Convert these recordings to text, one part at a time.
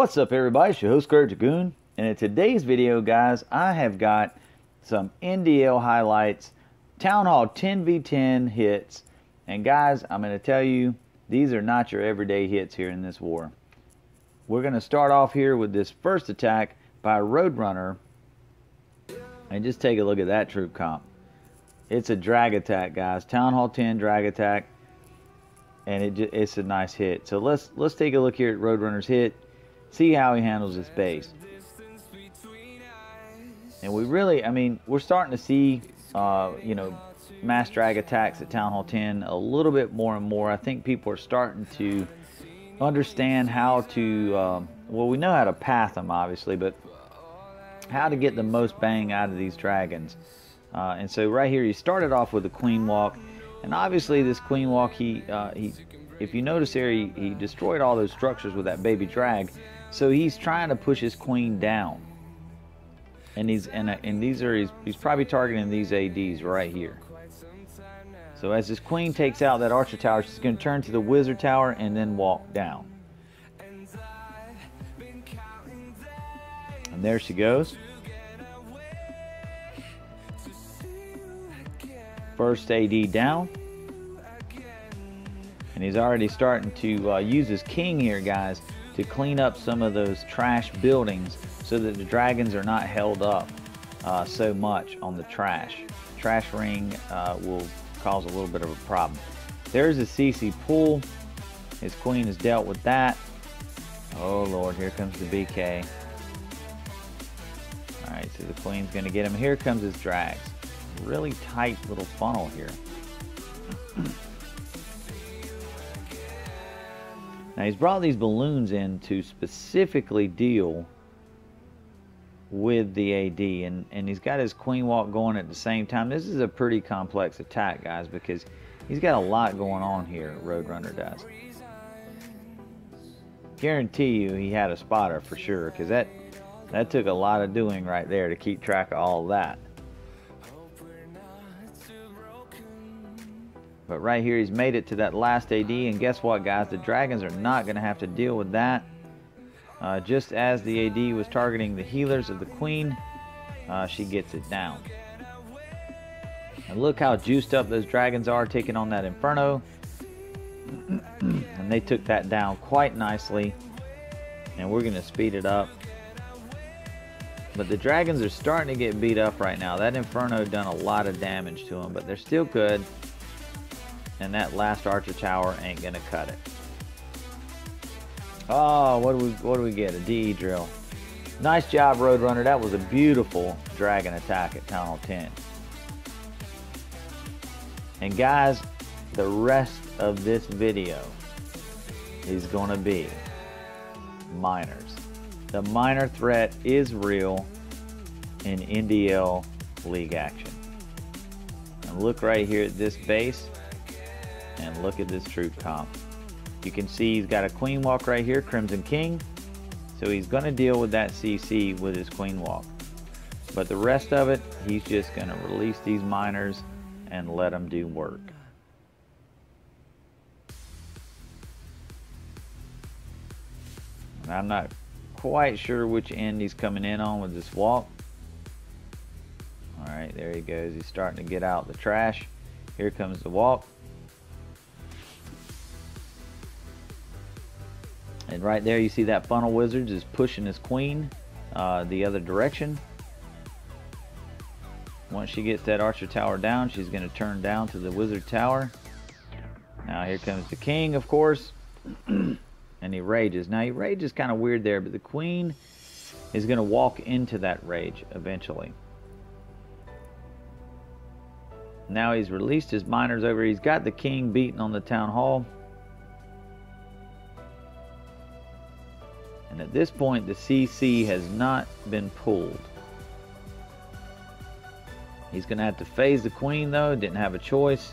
What's up, everybody? It's your host, Cleric Dragoon, and in today's video, guys, I have got some NDL highlights, Town Hall 10v10 hits, and guys, I'm going to tell you, these are not your everyday hits here in this war. We're going to start off here with this first attack by a Roadrunner, and just take a look at that troop comp. It's a drag attack, guys. Town Hall 10 drag attack, and it's a nice hit. So let's take a look here at Roadrunner's hit. See how he handles his base. And we really, we're starting to see, mass drag attacks at Town Hall 10 a little bit more and more. I think people are starting to understand how to, well, we know how to path them, obviously, but how to get the most bang out of these dragons. And so right here, he started off with a queen walk. And obviously this queen walk, if you notice there, he destroyed all those structures with that baby drag. So he's trying to push his queen down, and he's probably targeting these ADs right here. So as his queen takes out that archer tower, she's going to turn to the wizard tower and then walk down. And there she goes. First AD down. And he's already starting to use his king here, guys, to clean up some of those trash buildings so that the dragons are not held up so much on the trash. Trash ring will cause a little bit of a problem. There's a CC pull. His queen has dealt with that. Oh Lord, here comes the BK. Alright, so the queen's going to get him. Here comes his drags. Really tight little funnel here. Now he's brought these balloons in to specifically deal with the AD, and he's got his queen walk going at the same time. This is a pretty complex attack, guys, because he's got a lot going on here, Roadrunner does. Guarantee you he had a spotter for sure, because that took a lot of doing right there to keep track of all of that. But right here, he's made it to that last AD, and guess what, guys? The dragons are not going to have to deal with that. Just as the AD was targeting the healers of the queen, she gets it down. And look how juiced up those dragons are taking on that Inferno. And they took that down quite nicely. And we're going to speed it up. But the dragons are starting to get beat up right now. That Inferno done a lot of damage to them, but they're still good. And that last archer tower ain't gonna cut it. Oh, what do we get? A DE drill. Nice job, Roadrunner. That was a beautiful dragon attack at Town Hall 10. And guys, the rest of this video is gonna be miners. The miner threat is real in NDL League action. And look right here at this base. And look at this troop comp. You can see he's got a queen walk right here, Crimson King. So he's going to deal with that CC with his queen walk. But the rest of it, he's just going to release these miners and let them do work. And I'm not quite sure which end he's coming in on with this walk. Alright, there he goes. He's starting to get out the trash. Here comes the walk. And right there you see that funnel wizard is pushing his queen the other direction. Once she gets that archer tower down, she's going to turn down to the wizard tower. Now here comes the king, of course. And he rages. Now he rages kind of weird there, but the queen is going to walk into that rage eventually. Now he's released his miners over. He's got the king beaten on the town hall. And at this point, the CC has not been pulled. He's going to have to phase the queen, though. Didn't have a choice.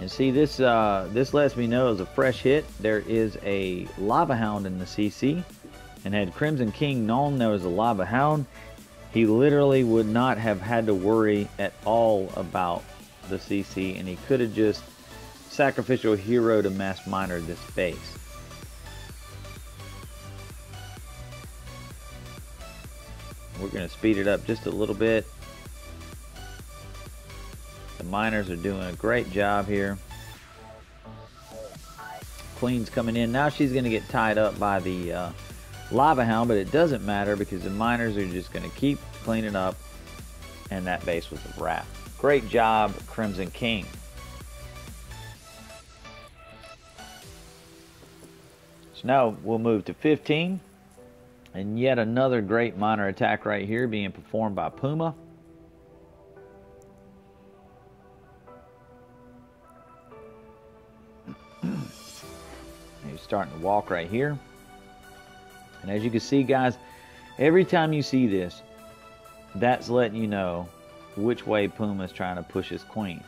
And see, this lets me know it's a fresh hit. There is a Lava Hound in the CC. And had Crimson King known there was a Lava Hound, he literally would not have had to worry at all about the CC. And he could have just sacrificial hero to mass miner this base. We're going to speed it up just a little bit. The miners are doing a great job here. Queen's coming in. Now she's going to get tied up by the lava hound, but it doesn't matter because the miners are just going to keep cleaning up, and that base was a wrap. Great job, Crimson King. So now we'll move to 15. And yet another great miner attack right here being performed by Puma. He's starting to walk right here. And as you can see, guys, every time you see this, that's letting you know which way Puma is trying to push his queen.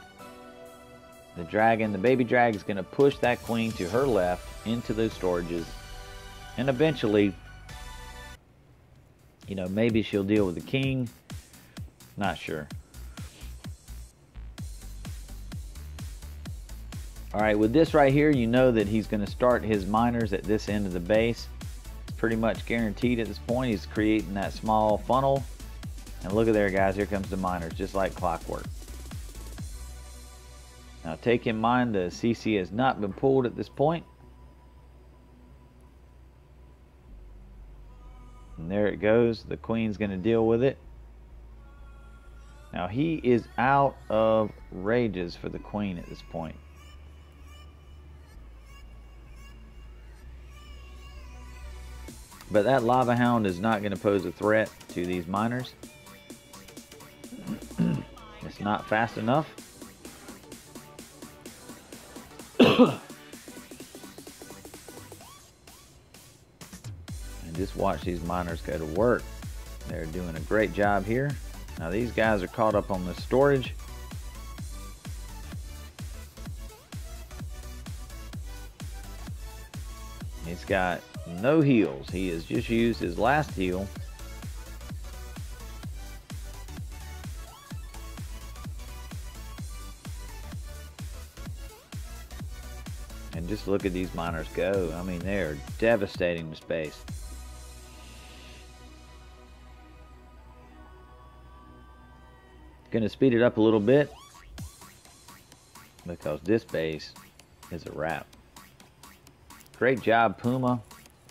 The dragon, the baby dragon, is going to push that queen to her left into those storages. And eventually, you know, maybe she'll deal with the king. Not sure. Alright, with this right here, you know that he's going to start his miners at this end of the base. It's pretty much guaranteed at this point. He's creating that small funnel. And look at there, guys. Here comes the miners, just like clockwork. Now, take in mind the CC has not been pulled at this point. And there it goes. The queen's going to deal with it. Now, he is out of rages for the queen at this point. But that lava hound is not going to pose a threat to these miners. It's not fast enough. And just watch these miners go to work. They're doing a great job here. Now these guys are caught up on the storage. He's got no heals. He has just used his last heal. And just look at these miners go. I mean, they're devastating the space. Going to speed it up a little bit because this base is a wrap. Great job, Puma.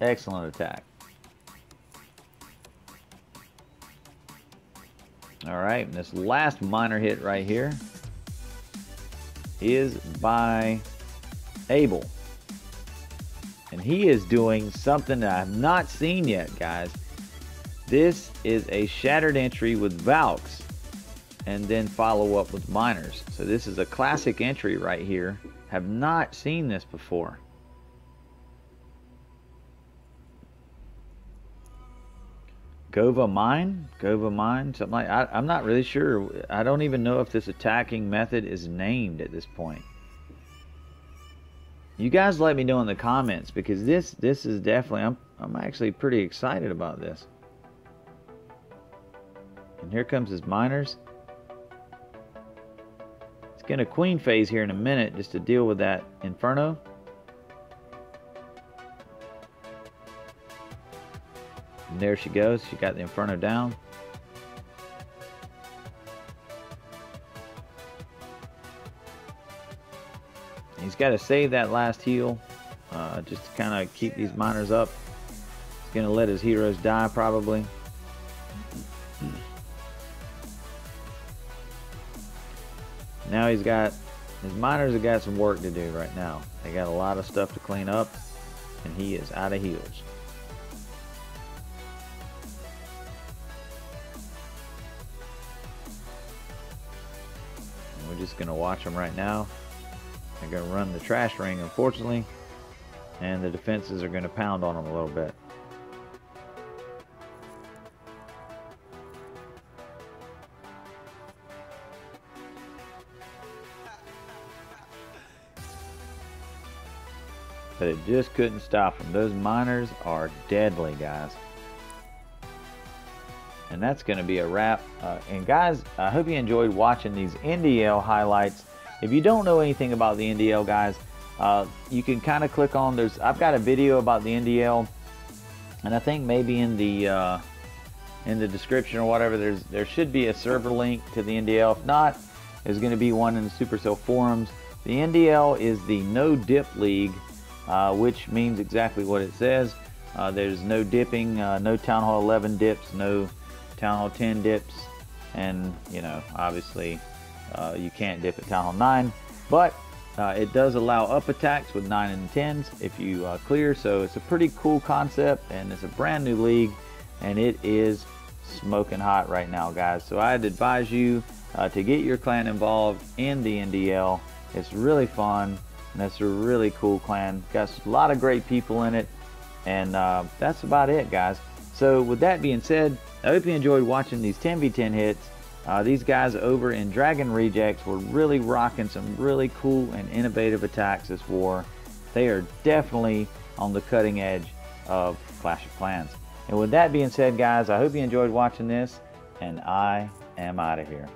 Excellent attack. Alright, and this last miner hit right here is by Abel. And he is doing something that I have not seen yet, guys. This is a shattered entry with Valks and then follow up with miners. So this is a classic entry right here. Have not seen this before. Gova mine, something like I'm not really sure. I don't even know if this attacking method is named at this point. You guys let me know in the comments because this is definitely I'm actually pretty excited about this. And here comes his miners. He's gonna queen phase here in a minute just to deal with that inferno. And there she goes. She got the inferno down. He's got to save that last heal just to kind of keep these miners up. He's going to let his heroes die probably. Now he's got, his miners have got some work to do right now. They got a lot of stuff to clean up and he is out of heals. We're just going to watch them right now. They're going to run the trash ring, unfortunately, and the defenses are going to pound on them a little bit. But it just couldn't stop them. Those miners are deadly, guys. And that's going to be a wrap. And guys, I hope you enjoyed watching these NDL highlights. If you don't know anything about the NDL, guys, you can kind of click on, I've got a video about the NDL, and I think maybe in the description or whatever, there should be a server link to the NDL. If not, there's going to be one in the Supercell forums. The NDL is the No Dip League, which means exactly what it says. There's no dipping, no Town Hall 11 dips, no Town Hall 10 dips, and you know, obviously you can't dip at Town Hall 9, but it does allow up attacks with 9 and 10s if you clear. So it's a pretty cool concept, and it's a brand new league, and it is smoking hot right now, guys. So I'd advise you to get your clan involved in the NDL. It's really fun, and it's a really cool clan. Got a lot of great people in it, and that's about it, guys. So with that being said, I hope you enjoyed watching these 10v10 hits. These guys over in Dragon Rejects were really rocking some really cool and innovative attacks this war. They are definitely on the cutting edge of Clash of Clans. And with that being said, guys, I hope you enjoyed watching this, and I am out of here.